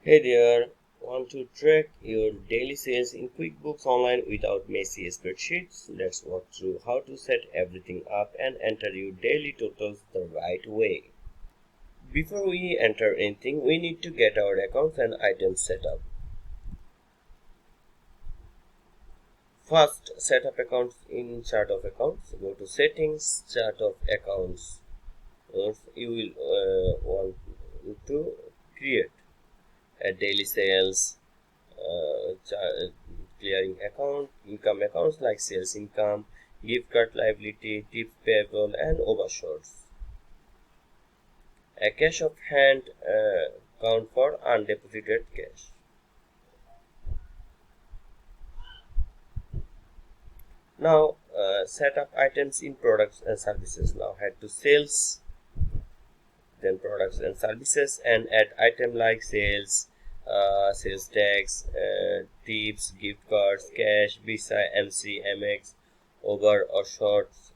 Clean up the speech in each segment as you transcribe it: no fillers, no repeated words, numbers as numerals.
Hey there, want to track your daily sales in QuickBooks Online without messy spreadsheets? Let's walk through how to set everything up and enter your daily totals the right way. Before we enter anything, we need to get our accounts and items set up. First, set up accounts in Chart of Accounts. Go to Settings, Chart of Accounts. You will want to create a daily sales clearing account, income accounts like sales income, gift card liability, tips payable, and overshoots. A cash of hand account for undeposited cash. Now set up items in products and services. Now head to sales, then products and services, and add item like sales, sales tax, tips, gift cards, cash, Visa, MC, MX, over or shorts.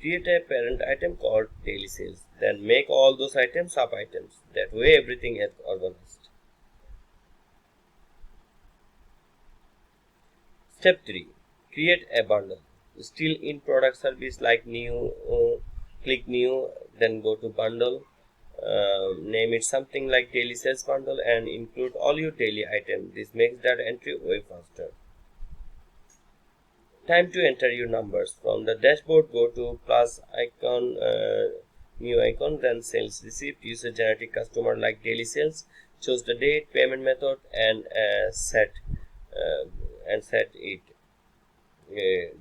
Create a parent item called daily sales. Then make all those items sub items. That way everything is organized. Step 3. Create a bundle. Still in product service like new, click new, then go to bundle. Name it something like daily sales bundle and include all your daily items. This makes that entry way faster. Time to enter your numbers. From the dashboard, go to plus icon, new icon, then sales received. Use a generic customer like daily sales. Choose the date, payment method, and set it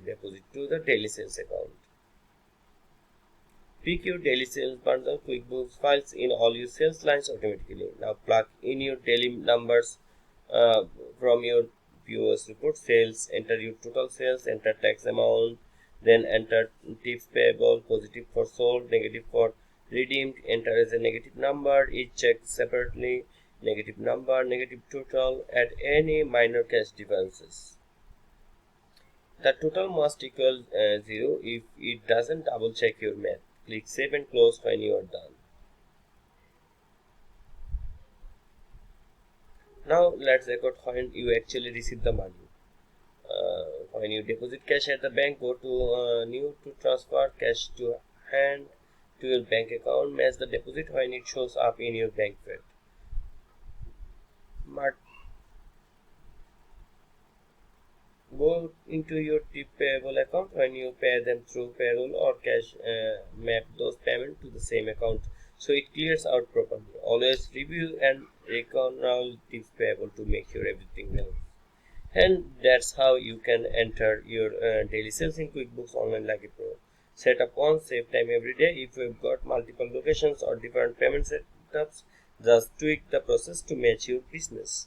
deposit to the daily sales account. Pick your daily sales bundle. QuickBooks files in all your sales lines automatically. Now plug in your daily numbers from your POS report. Sales, enter your total sales, enter tax amount, then enter tips payable, positive for sold, negative for redeemed, enter as a negative number, each check separately, negative number, negative total, add any minor cash differences. The total must equal 0. If it doesn't, double check your math. Click save and close when you are done. Now let's record when you actually receive the money. When you deposit cash at the bank, go to new to transfer cash to hand to your bank account. Match the deposit when it shows up in your bank feed. Go into your tip payable account. When you pay them through payroll or cash, map those payments to the same account so it clears out properly. Always review and reconcile tips payable to make sure everything well. And that's how you can enter your daily sales in QuickBooks Online like a pro. Set up once, save time every day. If you've got multiple locations or different payment setups, just tweak the process to match your business.